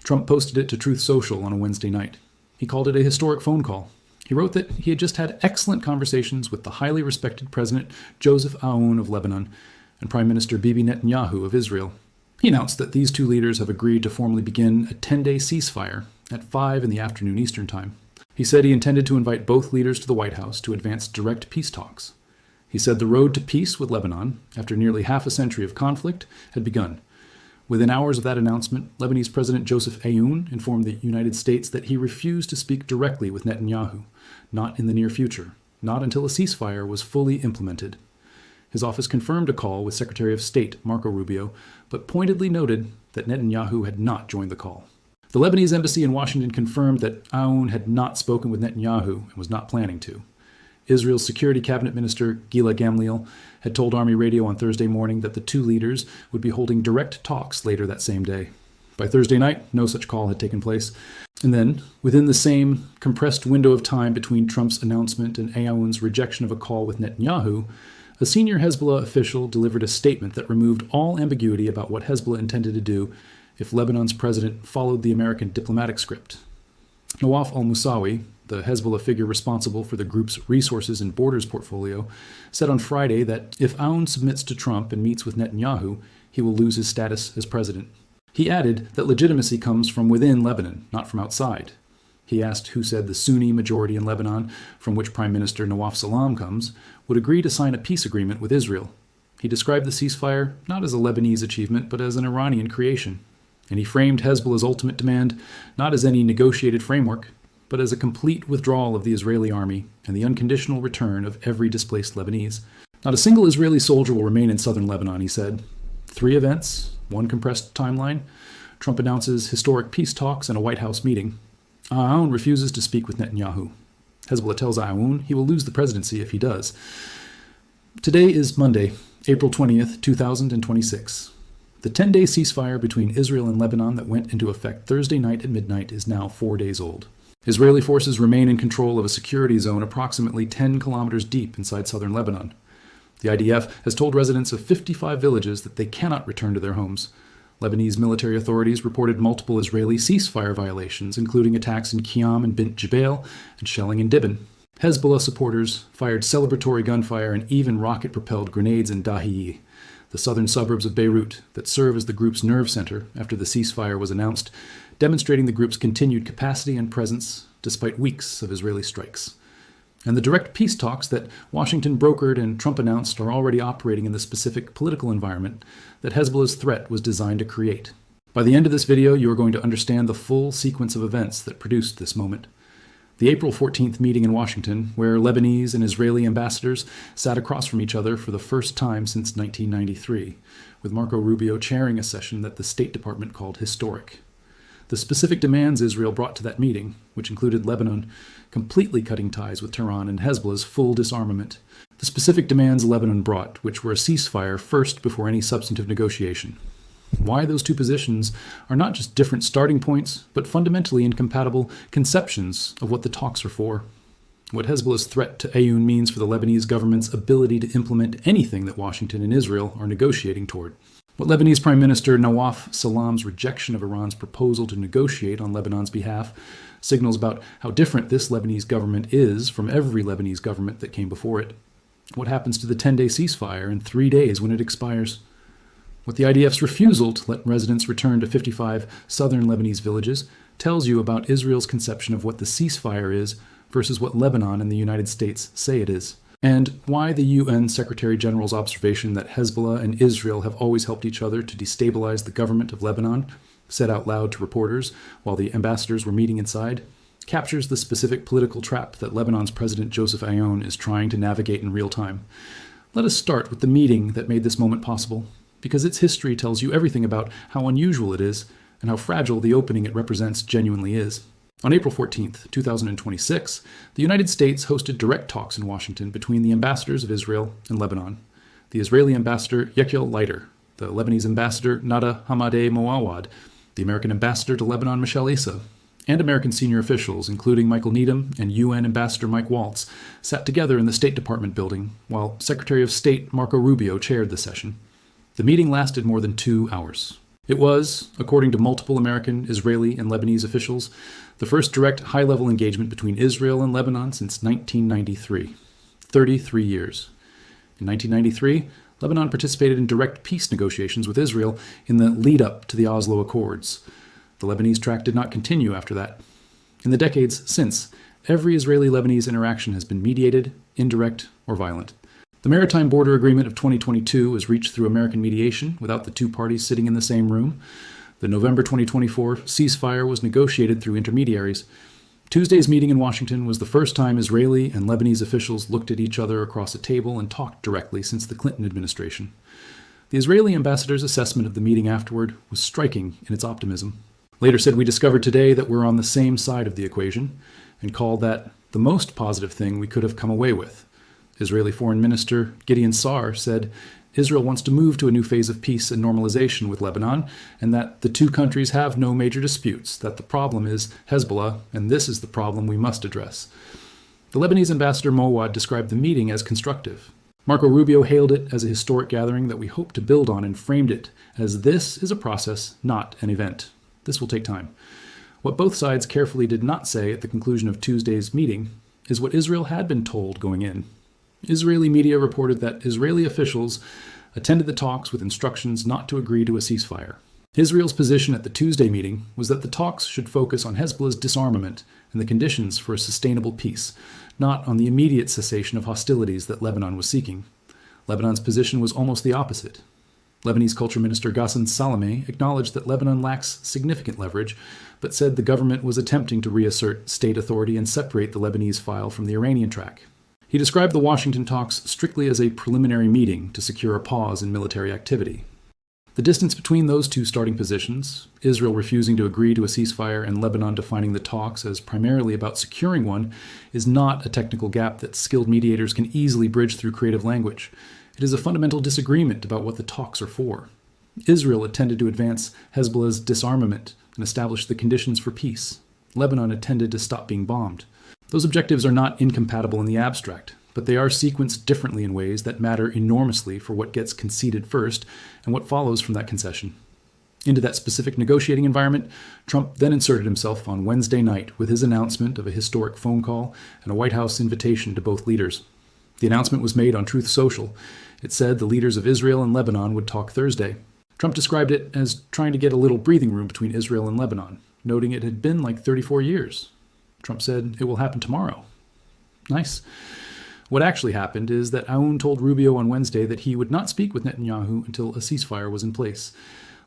Trump posted it to Truth Social on a Wednesday night. He called it a historic phone call. He wrote that he had just had excellent conversations with the highly respected President Joseph Aoun of Lebanon and Prime Minister Bibi Netanyahu of Israel. He announced that these two leaders have agreed to formally begin a 10-day ceasefire at 5 in the afternoon Eastern Time. He said he intended to invite both leaders to the White House to advance direct peace talks. He said the road to peace with Lebanon, after nearly half a century of conflict, had begun. Within hours of that announcement, Lebanese President Joseph Aoun informed the United States that he refused to speak directly with Netanyahu, not in the near future, not until a ceasefire was fully implemented. His office confirmed a call with Secretary of State Marco Rubio, but pointedly noted that Netanyahu had not joined the call. The Lebanese embassy in Washington confirmed that Aoun had not spoken with Netanyahu and was not planning to. Israel's Security Cabinet Minister Gila Gamliel had told Army Radio on Thursday morning that the two leaders would be holding direct talks later that same day. By Thursday night, no such call had taken place. And then, within the same compressed window of time between Trump's announcement and Aoun's rejection of a call with Netanyahu, a senior Hezbollah official delivered a statement that removed all ambiguity about what Hezbollah intended to do if Lebanon's president followed the American diplomatic script. Nawaf al-Moussawi, the Hezbollah figure responsible for the group's resources and borders portfolio, said on Friday that if Aoun submits to Trump and meets with Netanyahu, he will lose his status as president. He added that legitimacy comes from within Lebanon, not from outside. He asked who said the Sunni majority in Lebanon, from which Prime Minister Nawaf Salam comes, would agree to sign a peace agreement with Israel. He described the ceasefire not as a Lebanese achievement, but as an Iranian creation. And he framed Hezbollah's ultimate demand not as any negotiated framework, but as a complete withdrawal of the Israeli army and the unconditional return of every displaced Lebanese. Not a single Israeli soldier will remain in southern Lebanon, he said. 3 events, 1 compressed timeline. Trump announces historic peace talks and a White House meeting. Aoun refuses to speak with Netanyahu. Hezbollah tells Aoun he will lose the presidency if he does. Today is Monday, April 20th, 2026. The 10-day ceasefire between Israel and Lebanon that went into effect Thursday night at midnight is now 4 days old. Israeli forces remain in control of a security zone approximately 10 kilometers deep inside southern Lebanon. The IDF has told residents of 55 villages that they cannot return to their homes. Lebanese military authorities reported multiple Israeli ceasefire violations, including attacks in Qiyam and Bint Jbeil and shelling in Dibon. Hezbollah supporters fired celebratory gunfire and even rocket-propelled grenades in Dahiyi, the southern suburbs of Beirut that serve as the group's nerve center after the ceasefire was announced, demonstrating the group's continued capacity and presence despite weeks of Israeli strikes. And the direct peace talks that Washington brokered and Trump announced are already operating in the specific political environment that Hezbollah's threat was designed to create. By the end of this video, you are going to understand the full sequence of events that produced this moment. The April 14th meeting in Washington, where Lebanese and Israeli ambassadors sat across from each other for the first time since 1993, with Marco Rubio chairing a session that the State Department called historic. The specific demands Israel brought to that meeting, which included Lebanon completely cutting ties with Tehran and Hezbollah's full disarmament. The specific demands Lebanon brought, which were a ceasefire first before any substantive negotiation. Why those two positions are not just different starting points, but fundamentally incompatible conceptions of what the talks are for. What Hezbollah's threat to Aoun means for the Lebanese government's ability to implement anything that Washington and Israel are negotiating toward. What Lebanese Prime Minister Nawaf Salam's rejection of Iran's proposal to negotiate on Lebanon's behalf signals about how different this Lebanese government is from every Lebanese government that came before it. What happens to the 10-day ceasefire in 3 days when it expires? What the IDF's refusal to let residents return to 55 southern Lebanese villages tells you about Israel's conception of what the ceasefire is versus what Lebanon and the United States say it is. And why the UN Secretary General's observation that Hezbollah and Israel have always helped each other to destabilize the government of Lebanon, said out loud to reporters while the ambassadors were meeting inside, captures the specific political trap that Lebanon's President Joseph Aoun is trying to navigate in real time. Let us start with the meeting that made this moment possible, because its history tells you everything about how unusual it is and how fragile the opening it represents genuinely is. On April 14th, 2026, the United States hosted direct talks in Washington between the ambassadors of Israel and Lebanon, the Israeli ambassador Yechiel Leiter, the Lebanese ambassador Nada Hamadeh Moawad, the American ambassador to Lebanon Michelle Issa, and American senior officials, including Michael Needham and UN Ambassador Mike Waltz, sat together in the State Department building, while Secretary of State Marco Rubio chaired the session. The meeting lasted more than 2 hours. It was, according to multiple American, Israeli, and Lebanese officials, the first direct high-level engagement between Israel and Lebanon since 1993. 33 years. In 1993, Lebanon participated in direct peace negotiations with Israel in the lead-up to the Oslo Accords. The Lebanese track did not continue after that. In the decades since, every Israeli-Lebanese interaction has been mediated, indirect, or violent. The Maritime Border Agreement of 2022 was reached through American mediation without the two parties sitting in the same room. The November 2024 ceasefire was negotiated through intermediaries. Tuesday's meeting in Washington was the first time Israeli and Lebanese officials looked at each other across a table and talked directly since the Clinton administration. The Israeli ambassador's assessment of the meeting afterward was striking in its optimism. Later said, "We discovered today that we're on the same side of the equation," and called that the most positive thing we could have come away with. Israeli Foreign Minister Gideon Sa'ar said Israel wants to move to a new phase of peace and normalization with Lebanon, and that the two countries have no major disputes, that the problem is Hezbollah, and this is the problem we must address. The Lebanese ambassador Mowad described the meeting as constructive. Marco Rubio hailed it as a historic gathering that we hope to build on and framed it as this is a process, not an event. This will take time. What both sides carefully did not say at the conclusion of Tuesday's meeting is what Israel had been told going in. Israeli media reported that Israeli officials attended the talks with instructions not to agree to a ceasefire. Israel's position at the Tuesday meeting was that the talks should focus on Hezbollah's disarmament and the conditions for a sustainable peace, not on the immediate cessation of hostilities that Lebanon was seeking. Lebanon's position was almost the opposite. Lebanese Culture Minister Ghassan Salameh acknowledged that Lebanon lacks significant leverage, but said the government was attempting to reassert state authority and separate the Lebanese file from the Iranian track. He described the Washington talks strictly as a preliminary meeting to secure a pause in military activity. The distance between those two starting positions, Israel refusing to agree to a ceasefire and Lebanon defining the talks as primarily about securing one, is not a technical gap that skilled mediators can easily bridge through creative language. It is a fundamental disagreement about what the talks are for. Israel intended to advance Hezbollah's disarmament and establish the conditions for peace. Lebanon intended to stop being bombed. Those objectives are not incompatible in the abstract, but they are sequenced differently in ways that matter enormously for what gets conceded first and what follows from that concession. Into that specific negotiating environment, Trump then inserted himself on Wednesday night with his announcement of a historic phone call and a White House invitation to both leaders. The announcement was made on Truth Social. It said the leaders of Israel and Lebanon would talk Thursday. Trump described it as trying to get a little breathing room between Israel and Lebanon, noting it had been like 34 years. Trump said it will happen tomorrow. Nice. What actually happened is that Aoun told Rubio on Wednesday that he would not speak with Netanyahu until a ceasefire was in place.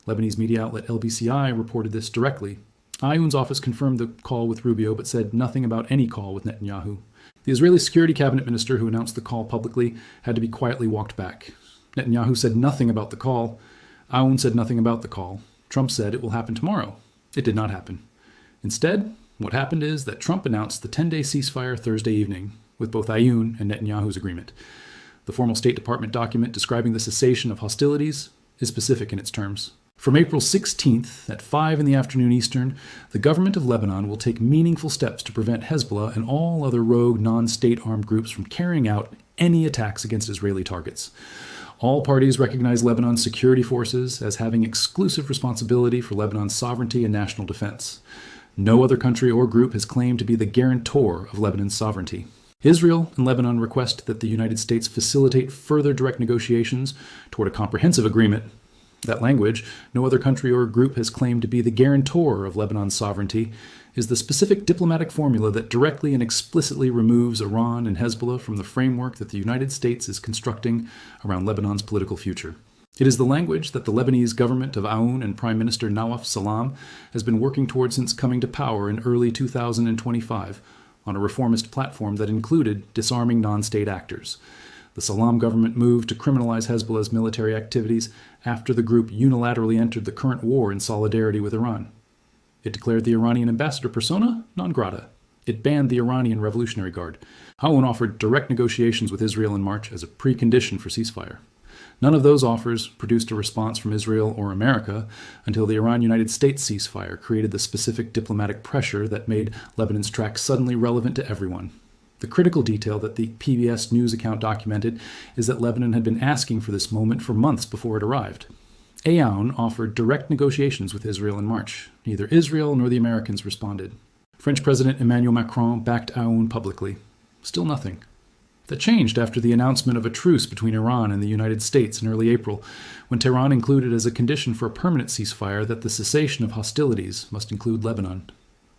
Lebanese media outlet LBCI reported this directly. Aoun's office confirmed the call with Rubio but said nothing about any call with Netanyahu. The Israeli security cabinet minister who announced the call publicly had to be quietly walked back. Netanyahu said nothing about the call. Aoun said nothing about the call. Trump said it will happen tomorrow. It did not happen. Instead, what happened is that Trump announced the 10-day ceasefire Thursday evening, with both Aoun and Netanyahu's agreement. The formal State Department document describing the cessation of hostilities is specific in its terms. From April 16th at 5 in the afternoon Eastern, the government of Lebanon will take meaningful steps to prevent Hezbollah and all other rogue non-state armed groups from carrying out any attacks against Israeli targets. All parties recognize Lebanon's security forces as having exclusive responsibility for Lebanon's sovereignty and national defense. No other country or group has claimed to be the guarantor of Lebanon's sovereignty. Israel and Lebanon request that the United States facilitate further direct negotiations toward a comprehensive agreement. That language, no other country or group has claimed to be the guarantor of Lebanon's sovereignty, is the specific diplomatic formula that directly and explicitly removes Iran and Hezbollah from the framework that the United States is constructing around Lebanon's political future. It is the language that the Lebanese government of Aoun and Prime Minister Nawaf Salam has been working toward since coming to power in early 2025 on a reformist platform that included disarming non-state actors. The Salam government moved to criminalize Hezbollah's military activities after the group unilaterally entered the current war in solidarity with Iran. It declared the Iranian ambassador persona non grata. It banned the Iranian Revolutionary Guard. Aoun offered direct negotiations with Israel in March as a precondition for ceasefire. None of those offers produced a response from Israel or America until the Iran-United States ceasefire created the specific diplomatic pressure that made Lebanon's track suddenly relevant to everyone. The critical detail that the PBS news account documented is that Lebanon had been asking for this moment for months before it arrived. Aoun offered direct negotiations with Israel in March. Neither Israel nor the Americans responded. French President Emmanuel Macron backed Aoun publicly. Still nothing. That changed after the announcement of a truce between Iran and the United States in early April, when Tehran included as a condition for a permanent ceasefire that the cessation of hostilities must include Lebanon.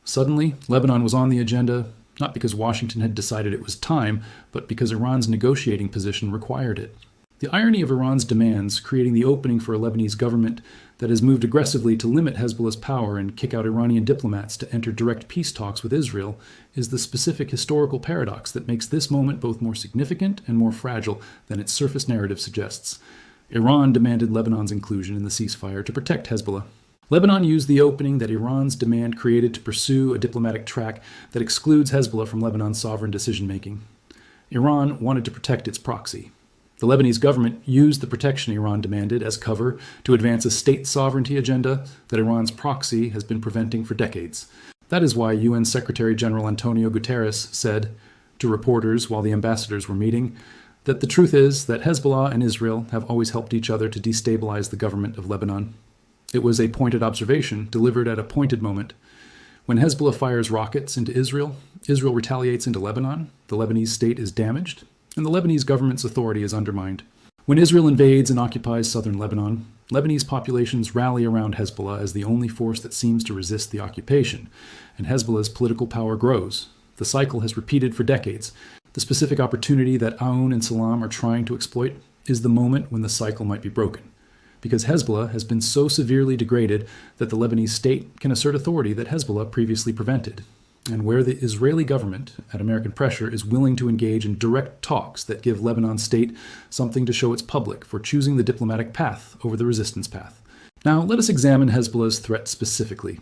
Suddenly, Lebanon was on the agenda, not because Washington had decided it was time, but because Iran's negotiating position required it. The irony of Iran's demands, creating the opening for a Lebanese government that has moved aggressively to limit Hezbollah's power and kick out Iranian diplomats to enter direct peace talks with Israel, is the specific historical paradox that makes this moment both more significant and more fragile than its surface narrative suggests. Iran demanded Lebanon's inclusion in the ceasefire to protect Hezbollah. Lebanon used the opening that Iran's demand created to pursue a diplomatic track that excludes Hezbollah from Lebanon's sovereign decision-making. Iran wanted to protect its proxy. The Lebanese government used the protection Iran demanded as cover to advance a state sovereignty agenda that Iran's proxy has been preventing for decades. That is why UN Secretary General Antonio Guterres said to reporters while the ambassadors were meeting that the truth is that Hezbollah and Israel have always helped each other to destabilize the government of Lebanon. It was a pointed observation delivered at a pointed moment. When Hezbollah fires rockets into Israel, Israel retaliates into Lebanon, the Lebanese state is damaged, and the Lebanese government's authority is undermined. When Israel invades and occupies southern Lebanon, Lebanese populations rally around Hezbollah as the only force that seems to resist the occupation, and Hezbollah's political power grows. The cycle has repeated for decades. The specific opportunity that Aoun and Salam are trying to exploit is the moment when the cycle might be broken, because Hezbollah has been so severely degraded that the Lebanese state can assert authority that Hezbollah previously prevented, and where the Israeli government, at American pressure, is willing to engage in direct talks that give Lebanon state something to show its public for choosing the diplomatic path over the resistance path. Now, let us examine Hezbollah's threat specifically,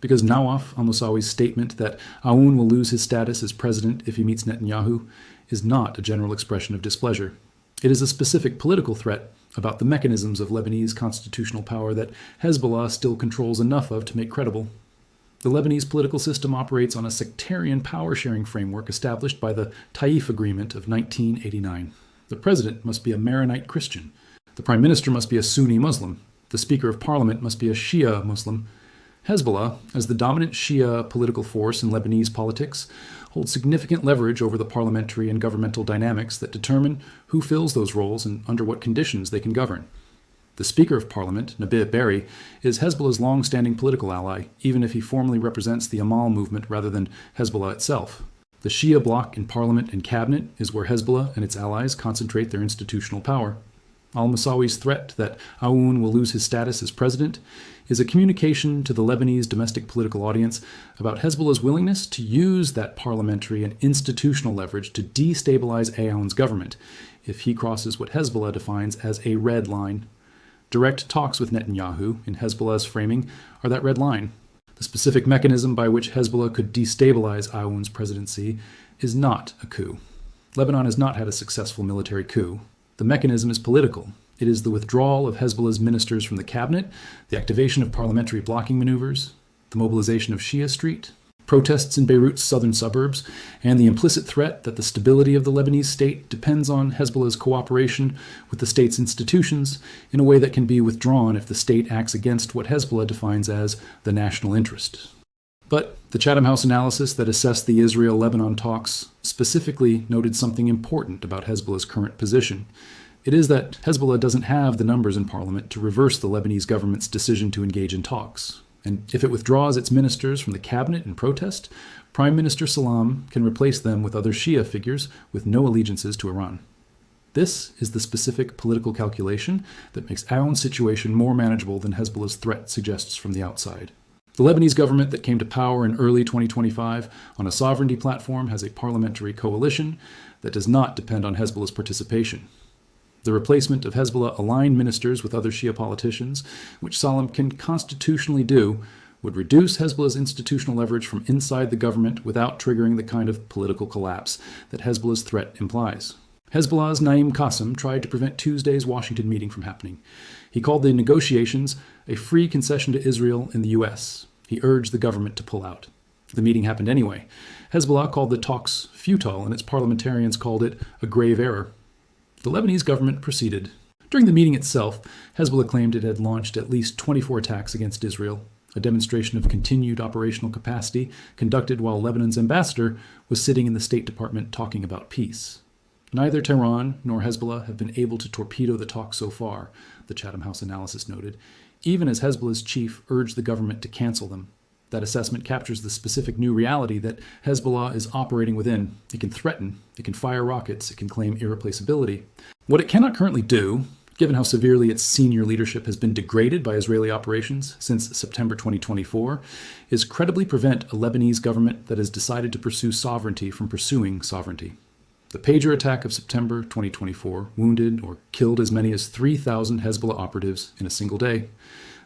because Nawaf al-Moussawi's statement that Aoun will lose his status as president if he meets Netanyahu is not a general expression of displeasure. It is a specific political threat about the mechanisms of Lebanese constitutional power that Hezbollah still controls enough of to make credible. The Lebanese political system operates on a sectarian power-sharing framework established by the Taif Agreement of 1989. The president must be a Maronite Christian. The prime minister must be a Sunni Muslim. The speaker of parliament must be a Shia Muslim. Hezbollah, as the dominant Shia political force in Lebanese politics, holds significant leverage over the parliamentary and governmental dynamics that determine who fills those roles and under what conditions they can govern. The Speaker of Parliament, Nabih Berri, is Hezbollah's long-standing political ally, even if he formally represents the Amal movement rather than Hezbollah itself. The Shia bloc in parliament and cabinet is where Hezbollah and its allies concentrate their institutional power. Al-Moussawi's threat that Aoun will lose his status as president is a communication to the Lebanese domestic political audience about Hezbollah's willingness to use that parliamentary and institutional leverage to destabilize Aoun's government if he crosses what Hezbollah defines as a red line. Direct talks with Netanyahu, in Hezbollah's framing, are that red line. The specific mechanism by which Hezbollah could destabilize Aoun's presidency is not a coup. Lebanon has not had a successful military coup. The mechanism is political. It is the withdrawal of Hezbollah's ministers from the cabinet, the activation of parliamentary blocking maneuvers, the mobilization of Shia Street, protests in Beirut's southern suburbs, and the implicit threat that the stability of the Lebanese state depends on Hezbollah's cooperation with the state's institutions in a way that can be withdrawn if the state acts against what Hezbollah defines as the national interest. But the Chatham House analysis that assessed the Israel-Lebanon talks specifically noted something important about Hezbollah's current position. It is that Hezbollah doesn't have the numbers in parliament to reverse the Lebanese government's decision to engage in talks. And if it withdraws its ministers from the cabinet in protest, Prime Minister Salam can replace them with other Shia figures with no allegiances to Iran. This is the specific political calculation that makes Aoun's situation more manageable than Hezbollah's threat suggests from the outside. The Lebanese government that came to power in early 2025 on a sovereignty platform has a parliamentary coalition that does not depend on Hezbollah's participation. The replacement of Hezbollah-aligned ministers with other Shia politicians, which Salam can constitutionally do, would reduce Hezbollah's institutional leverage from inside the government without triggering the kind of political collapse that Hezbollah's threat implies. Hezbollah's Naim Qassem tried to prevent Tuesday's Washington meeting from happening. He called the negotiations a free concession to Israel in the U.S. He urged the government to pull out. The meeting happened anyway. Hezbollah called the talks futile, and its parliamentarians called it a grave error. The Lebanese government proceeded. During the meeting itself, Hezbollah claimed it had launched at least 24 attacks against Israel, a demonstration of continued operational capacity conducted while Lebanon's ambassador was sitting in the State Department talking about peace. Neither Tehran nor Hezbollah have been able to torpedo the talks so far, the Chatham House analysis noted, even as Hezbollah's chief urged the government to cancel them. That assessment captures the specific new reality that Hezbollah is operating within. It can threaten, it can fire rockets, it can claim irreplaceability. What it cannot currently do, given how severely its senior leadership has been degraded by Israeli operations since September 2024, is credibly prevent a Lebanese government that has decided to pursue sovereignty from pursuing sovereignty. The pager attack of September 2024 wounded or killed as many as 3,000 Hezbollah operatives in a single day.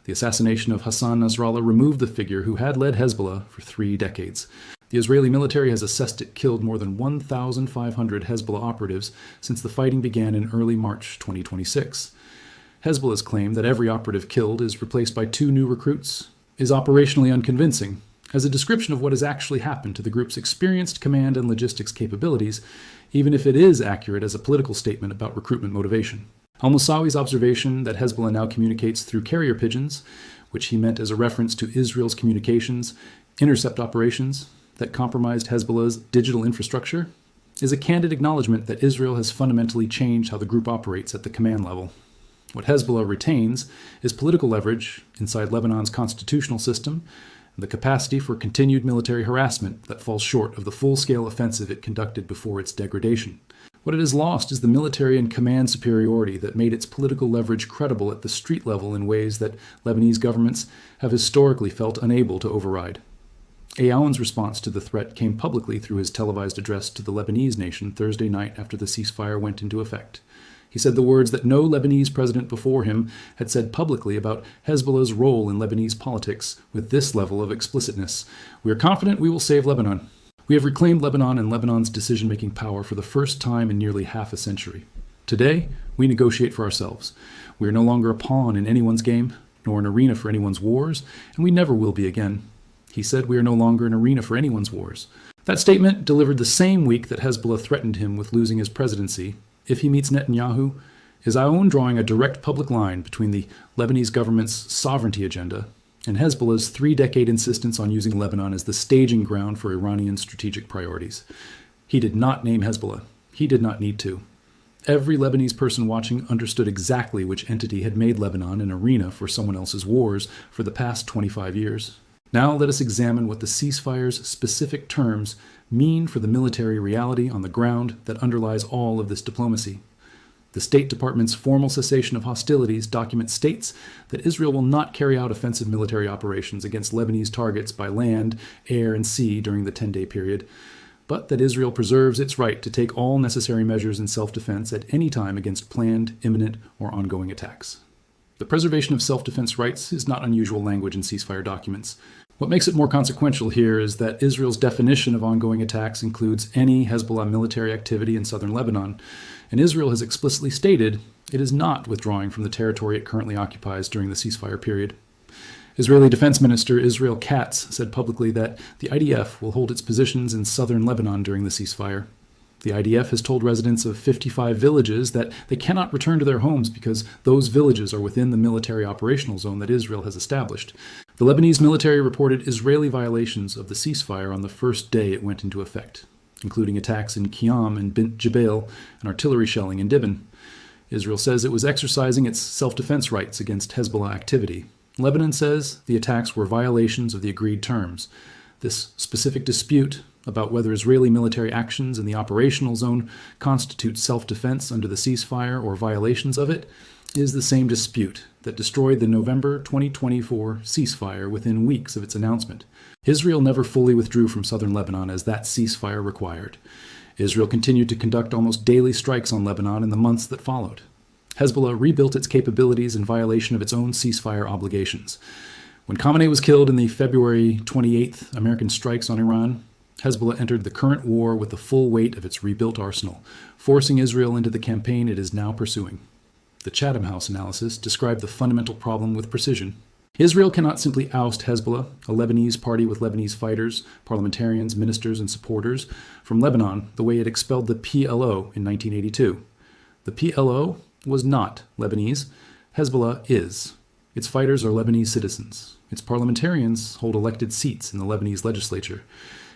The assassination of Hassan Nasrallah removed the figure who had led Hezbollah for 3 decades. The Israeli military has assessed it killed more than 1,500 Hezbollah operatives since the fighting began in early March 2026. Hezbollah's claim that every operative killed is replaced by 2 new recruits is operationally unconvincing. As a description of what has actually happened to the group's experienced command and logistics capabilities, even if it is accurate as a political statement about recruitment motivation. Al-Musawi's observation that Hezbollah now communicates through carrier pigeons, which he meant as a reference to Israel's communications, intercept operations that compromised Hezbollah's digital infrastructure, is a candid acknowledgement that Israel has fundamentally changed how the group operates at the command level. What Hezbollah retains is political leverage inside Lebanon's constitutional system, and the capacity for continued military harassment that falls short of the full-scale offensive it conducted before its degradation. What it has lost is the military and command superiority that made its political leverage credible at the street level in ways that Lebanese governments have historically felt unable to override. Aoun's response to the threat came publicly through his televised address to the Lebanese nation Thursday night after the ceasefire went into effect. He said the words that no Lebanese president before him had said publicly about Hezbollah's role in Lebanese politics with this level of explicitness. "We are confident we will save Lebanon. We have reclaimed Lebanon and Lebanon's decision-making power for the first time in nearly half a century. Today, we negotiate for ourselves. We are no longer a pawn in anyone's game, nor an arena for anyone's wars, and we never will be again." He said we are no longer an arena for anyone's wars. That statement, delivered the same week that Hezbollah threatened him with losing his presidency, if he meets Netanyahu, is Aoun drawing a direct public line between the Lebanese government's sovereignty agenda and Hezbollah's 3-decade insistence on using Lebanon as the staging ground for Iranian strategic priorities. He did not name Hezbollah. He did not need to. Every Lebanese person watching understood exactly which entity had made Lebanon an arena for someone else's wars for the past 25 years. Now let us examine what the ceasefire's specific terms mean for the military reality on the ground that underlies all of this diplomacy. The State Department's formal cessation of hostilities document states that Israel will not carry out offensive military operations against Lebanese targets by land, air, and sea during the 10-day period, but that Israel preserves its right to take all necessary measures in self-defense at any time against planned, imminent, or ongoing attacks. The preservation of self-defense rights is not unusual language in ceasefire documents. What makes it more consequential here is that Israel's definition of ongoing attacks includes any Hezbollah military activity in southern Lebanon, and Israel has explicitly stated it is not withdrawing from the territory it currently occupies during the ceasefire period. Israeli Defense Minister Israel Katz said publicly that the IDF will hold its positions in southern Lebanon during the ceasefire. The IDF has told residents of 55 villages that they cannot return to their homes because those villages are within the military operational zone that Israel has established. The Lebanese military reported Israeli violations of the ceasefire on the first day it went into effect, including attacks in Qiyam and Bint Jbeil and artillery shelling in Dibon. Israel says it was exercising its self-defense rights against Hezbollah activity. Lebanon says the attacks were violations of the agreed terms. This specific dispute about whether Israeli military actions in the operational zone constitute self-defense under the ceasefire or violations of it is the same dispute that destroyed the November 2024 ceasefire within weeks of its announcement. Israel never fully withdrew from southern Lebanon as that ceasefire required. Israel continued to conduct almost daily strikes on Lebanon in the months that followed. Hezbollah rebuilt its capabilities in violation of its own ceasefire obligations. When Khamenei was killed in the February 28th American strikes on Iran, Hezbollah entered the current war with the full weight of its rebuilt arsenal, forcing Israel into the campaign it is now pursuing. The Chatham House analysis described the fundamental problem with precision. Israel cannot simply oust Hezbollah, a Lebanese party with Lebanese fighters, parliamentarians, ministers, and supporters, from Lebanon the way it expelled the PLO in 1982. The PLO was not Lebanese. Hezbollah is. Its fighters are Lebanese citizens. Its parliamentarians hold elected seats in the Lebanese legislature.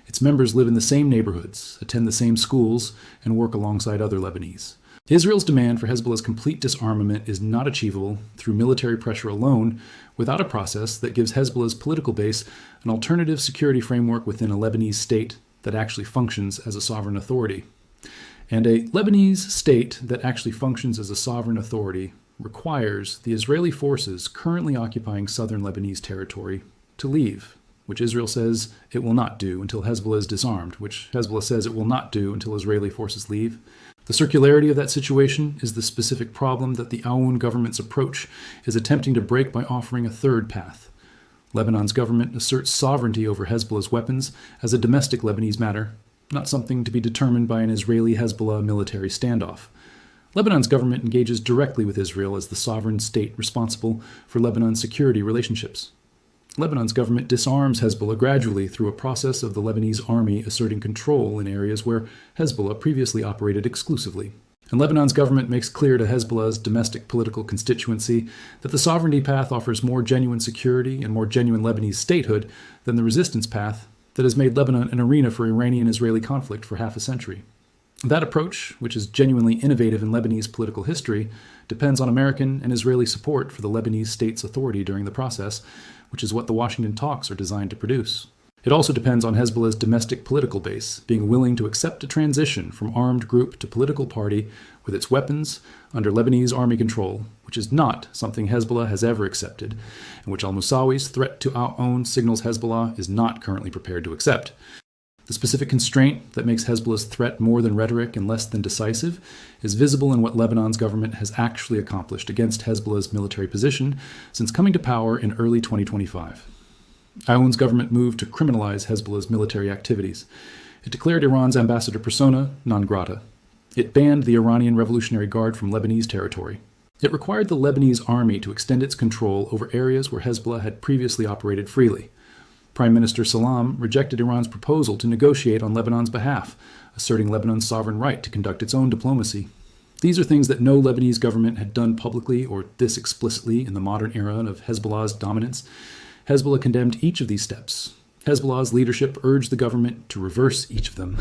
Its members live in the same neighborhoods, attend the same schools, and work alongside other Lebanese. Israel's demand for Hezbollah's complete disarmament is not achievable through military pressure alone without a process that gives Hezbollah's political base an alternative security framework within a Lebanese state that actually functions as a sovereign authority. And a Lebanese state that actually functions as a sovereign authority requires the Israeli forces currently occupying southern Lebanese territory to leave, which Israel says it will not do until Hezbollah is disarmed, which Hezbollah says it will not do until Israeli forces leave. The circularity of that situation is the specific problem that the Aoun government's approach is attempting to break by offering a third path. Lebanon's government asserts sovereignty over Hezbollah's weapons as a domestic Lebanese matter, not something to be determined by an Israeli-Hezbollah military standoff. Lebanon's government engages directly with Israel as the sovereign state responsible for Lebanon's security relationships. Lebanon's government disarms Hezbollah gradually through a process of the Lebanese army asserting control in areas where Hezbollah previously operated exclusively. And Lebanon's government makes clear to Hezbollah's domestic political constituency that the sovereignty path offers more genuine security and more genuine Lebanese statehood than the resistance path that has made Lebanon an arena for Iranian-Israeli conflict for half a century. That approach, which is genuinely innovative in Lebanese political history, depends on American and Israeli support for the Lebanese state's authority during the process, which is what the Washington talks are designed to produce. It also depends on Hezbollah's domestic political base being willing to accept a transition from armed group to political party with its weapons under Lebanese army control, which is not something Hezbollah has ever accepted, and which al-Musawi's threat to Aoun signals Hezbollah is not currently prepared to accept. The specific constraint that makes Hezbollah's threat more than rhetoric and less than decisive is visible in what Lebanon's government has actually accomplished against Hezbollah's military position since coming to power in early 2025. Aoun's government moved to criminalize Hezbollah's military activities. It declared Iran's ambassador persona non grata. It banned the Iranian Revolutionary Guard from Lebanese territory. It required the Lebanese army to extend its control over areas where Hezbollah had previously operated freely. Prime Minister Salam rejected Iran's proposal to negotiate on Lebanon's behalf, asserting Lebanon's sovereign right to conduct its own diplomacy. These are things that no Lebanese government had done publicly or this explicitly in the modern era of Hezbollah's dominance. Hezbollah condemned each of these steps. Hezbollah's leadership urged the government to reverse each of them.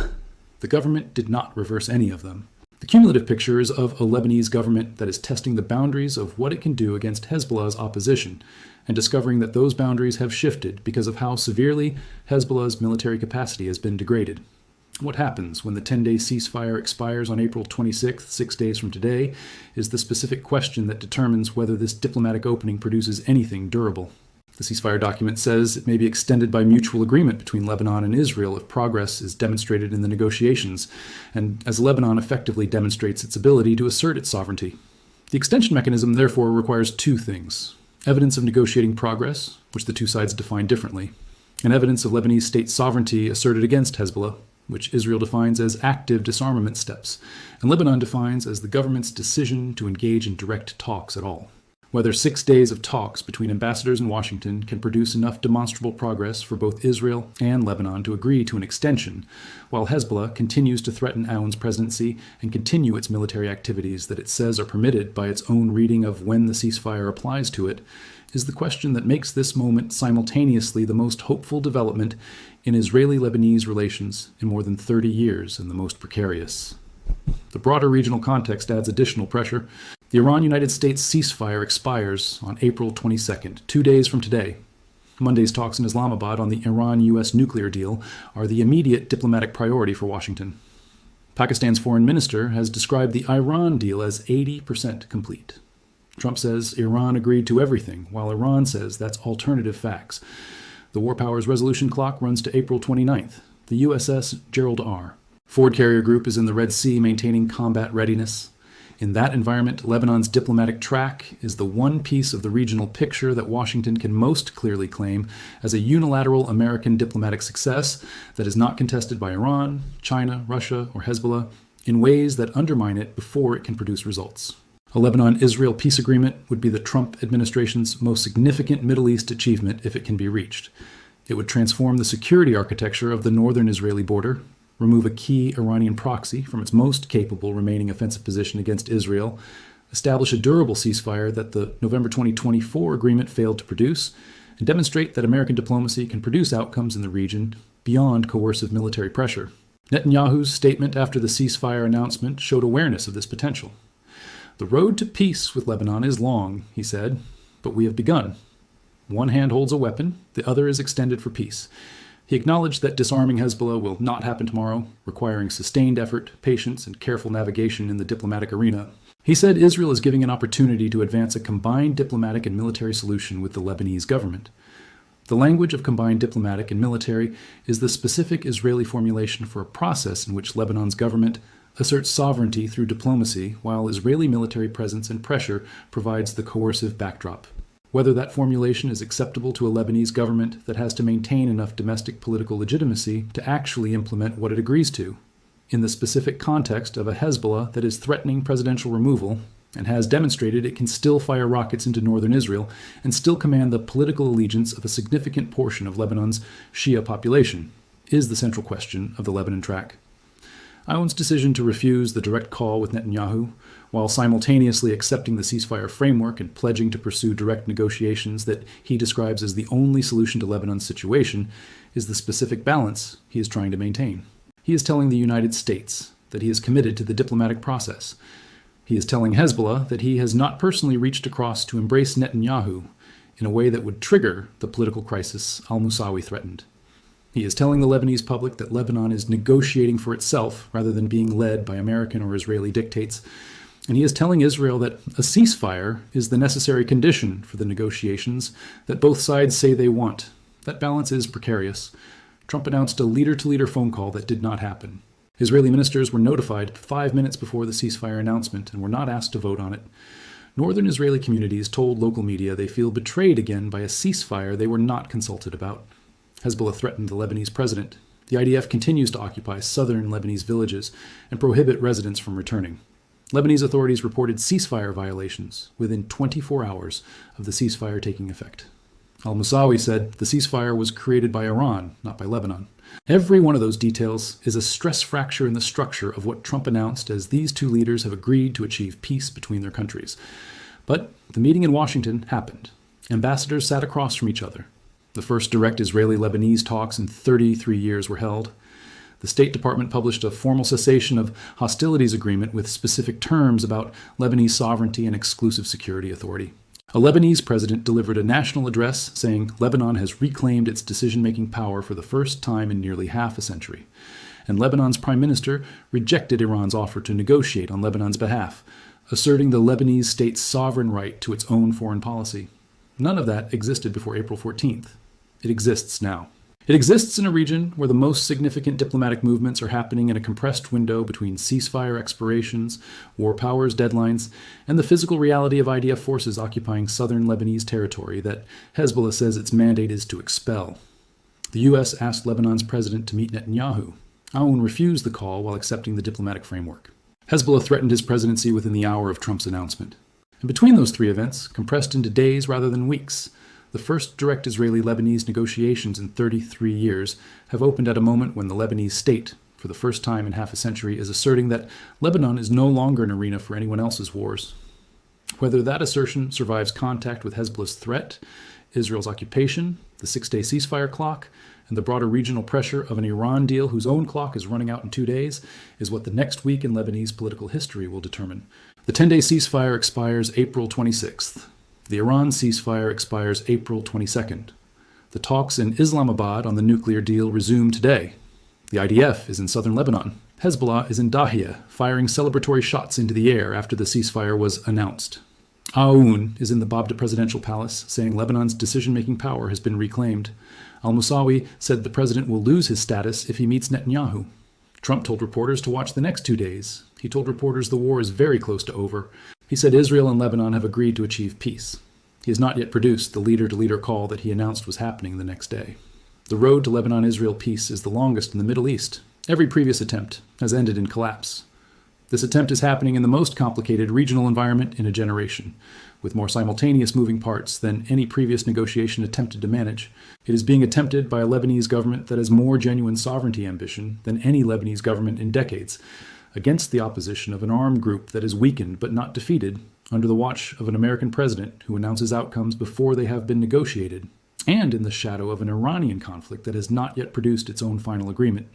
The government did not reverse any of them. The cumulative picture is of a Lebanese government that is testing the boundaries of what it can do against Hezbollah's opposition, and discovering that those boundaries have shifted because of how severely Hezbollah's military capacity has been degraded. What happens when the 10-day ceasefire expires on April 26th, 6 days from today, is the specific question that determines whether this diplomatic opening produces anything durable. The ceasefire document says it may be extended by mutual agreement between Lebanon and Israel if progress is demonstrated in the negotiations, and as Lebanon effectively demonstrates its ability to assert its sovereignty. The extension mechanism therefore requires two things: evidence of negotiating progress, which the two sides define differently, and evidence of Lebanese state sovereignty asserted against Hezbollah, which Israel defines as active disarmament steps, and Lebanon defines as the government's decision to engage in direct talks at all. Whether 6 days of talks between ambassadors in Washington can produce enough demonstrable progress for both Israel and Lebanon to agree to an extension, while Hezbollah continues to threaten Aoun's presidency and continue its military activities that it says are permitted by its own reading of when the ceasefire applies to it, is the question that makes this moment simultaneously the most hopeful development in Israeli-Lebanese relations in more than 30 years and the most precarious. The broader regional context adds additional pressure. The Iran-United States ceasefire expires on April 22nd, 2 days from today. Monday's talks in Islamabad on the Iran-U.S. nuclear deal are the immediate diplomatic priority for Washington. Pakistan's foreign minister has described the Iran deal as 80% complete. Trump says Iran agreed to everything, while Iran says that's alternative facts. The war powers resolution clock runs to April 29th. The USS Gerald R. Ford Carrier Group is in the Red Sea maintaining combat readiness. In that environment, Lebanon's diplomatic track is the one piece of the regional picture that Washington can most clearly claim as a unilateral American diplomatic success that is not contested by Iran, China, Russia, or Hezbollah in ways that undermine it before it can produce results. A Lebanon-Israel peace agreement would be the Trump administration's most significant Middle East achievement if it can be reached. It would transform the security architecture of the northern Israeli border, remove a key Iranian proxy from its most capable remaining offensive position against Israel, establish a durable ceasefire that the November 2024 agreement failed to produce, and demonstrate that American diplomacy can produce outcomes in the region beyond coercive military pressure. Netanyahu's statement after the ceasefire announcement showed awareness of this potential. "The road to peace with Lebanon is long," he said, "but we have begun. One hand holds a weapon, the other is extended for peace." He acknowledged that disarming Hezbollah will not happen tomorrow, requiring sustained effort, patience, and careful navigation in the diplomatic arena. He said Israel is giving an opportunity to advance a combined diplomatic and military solution with the Lebanese government. The language of combined diplomatic and military is the specific Israeli formulation for a process in which Lebanon's government asserts sovereignty through diplomacy, while Israeli military presence and pressure provides the coercive backdrop. Whether that formulation is acceptable to a Lebanese government that has to maintain enough domestic political legitimacy to actually implement what it agrees to, in the specific context of a Hezbollah that is threatening presidential removal and has demonstrated it can still fire rockets into northern Israel and still command the political allegiance of a significant portion of Lebanon's Shia population, is the central question of the Lebanon track. Aoun's decision to refuse the direct call with Netanyahu, while simultaneously accepting the ceasefire framework and pledging to pursue direct negotiations that he describes as the only solution to Lebanon's situation, is the specific balance he is trying to maintain. He is telling the United States that he is committed to the diplomatic process. He is telling Hezbollah that he has not personally reached across to embrace Netanyahu in a way that would trigger the political crisis al-Musawi threatened. He is telling the Lebanese public that Lebanon is negotiating for itself rather than being led by American or Israeli dictates. And he is telling Israel that a ceasefire is the necessary condition for the negotiations that both sides say they want. That balance is precarious. Trump announced a leader-to-leader phone call that did not happen. Israeli ministers were notified 5 minutes before the ceasefire announcement and were not asked to vote on it. Northern Israeli communities told local media they feel betrayed again by a ceasefire they were not consulted about. Hezbollah threatened the Lebanese president. The IDF continues to occupy southern Lebanese villages and prohibit residents from returning. Lebanese authorities reported ceasefire violations within 24 hours of the ceasefire taking effect. Al-Musawi said the ceasefire was created by Iran, not by Lebanon. Every one of those details is a stress fracture in the structure of what Trump announced as these two leaders have agreed to achieve peace between their countries. But the meeting in Washington happened. Ambassadors sat across from each other. The first direct Israeli-Lebanese talks in 33 years were held. The State Department published a formal cessation of hostilities agreement with specific terms about Lebanese sovereignty and exclusive security authority. A Lebanese president delivered a national address saying Lebanon has reclaimed its decision-making power for the first time in nearly half a century. And Lebanon's prime minister rejected Iran's offer to negotiate on Lebanon's behalf, asserting the Lebanese state's sovereign right to its own foreign policy. None of that existed before April 14th. It exists now. It exists in a region where the most significant diplomatic movements are happening in a compressed window between ceasefire expirations, war powers deadlines, and the physical reality of IDF forces occupying southern Lebanese territory that Hezbollah says its mandate is to expel. The U.S. asked Lebanon's president to meet Netanyahu. Aoun refused the call while accepting the diplomatic framework. Hezbollah threatened his presidency within the hour of Trump's announcement. And between those three events, compressed into days rather than weeks, the first direct Israeli-Lebanese negotiations in 33 years have opened at a moment when the Lebanese state, for the first time in half a century, is asserting that Lebanon is no longer an arena for anyone else's wars. Whether that assertion survives contact with Hezbollah's threat, Israel's occupation, the 6-day ceasefire clock, and the broader regional pressure of an Iran deal whose own clock is running out in 2 days, is what the next week in Lebanese political history will determine. The 10-day ceasefire expires April 26th. The Iran ceasefire expires April 22nd. The talks in Islamabad on the nuclear deal resume today. The IDF is in southern Lebanon. Hezbollah is in Dahiyeh, firing celebratory shots into the air after the ceasefire was announced. Aoun is in the Babda presidential palace, saying Lebanon's decision-making power has been reclaimed. Al-Musawi said the president will lose his status if he meets Netanyahu. Trump told reporters to watch the next 2 days. He told reporters the war is very close to over. He said Israel and Lebanon have agreed to achieve peace. He has not yet produced the leader-to-leader call that he announced was happening the next day. The road to Lebanon-Israel peace is the longest in the Middle East. Every previous attempt has ended in collapse. This attempt is happening in the most complicated regional environment in a generation, with more simultaneous moving parts than any previous negotiation attempted to manage. It is being attempted by a Lebanese government that has more genuine sovereignty ambition than any Lebanese government in decades, against the opposition of an armed group that is weakened but not defeated under the watch of an American president who announces outcomes before they have been negotiated, and in the shadow of an Iranian conflict that has not yet produced its own final agreement.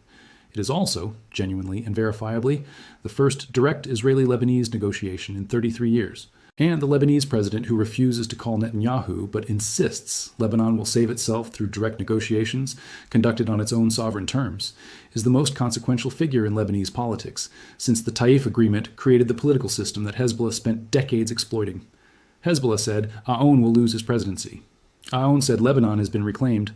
It is also, genuinely and verifiably, the first direct Israeli-Lebanese negotiation in 33 years. And the Lebanese president who refuses to call Netanyahu but insists Lebanon will save itself through direct negotiations conducted on its own sovereign terms is the most consequential figure in Lebanese politics, since the Taif Agreement created the political system that Hezbollah spent decades exploiting. Hezbollah said Aoun will lose his presidency. Aoun said Lebanon has been reclaimed.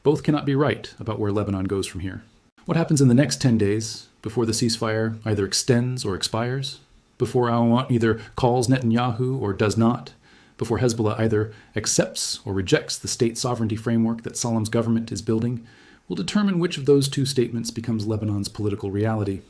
Both cannot be right about where Lebanon goes from here. What happens in the next 10 days, before the ceasefire either extends or expires? Before Aoun either calls Netanyahu or does not? Before Hezbollah either accepts or rejects the state sovereignty framework that Salam's government is building, will determine which of those two statements becomes Lebanon's political reality.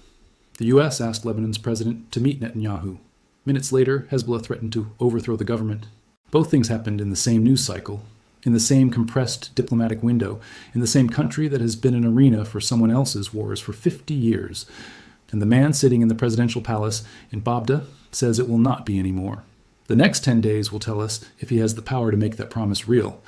The U.S. asked Lebanon's president to meet Netanyahu. Minutes later, Hezbollah threatened to overthrow the government. Both things happened in the same news cycle, in the same compressed diplomatic window, in the same country that has been an arena for someone else's wars for 50 years. And the man sitting in the presidential palace in Babda says it will not be anymore. The next 10 days will tell us if he has the power to make that promise real.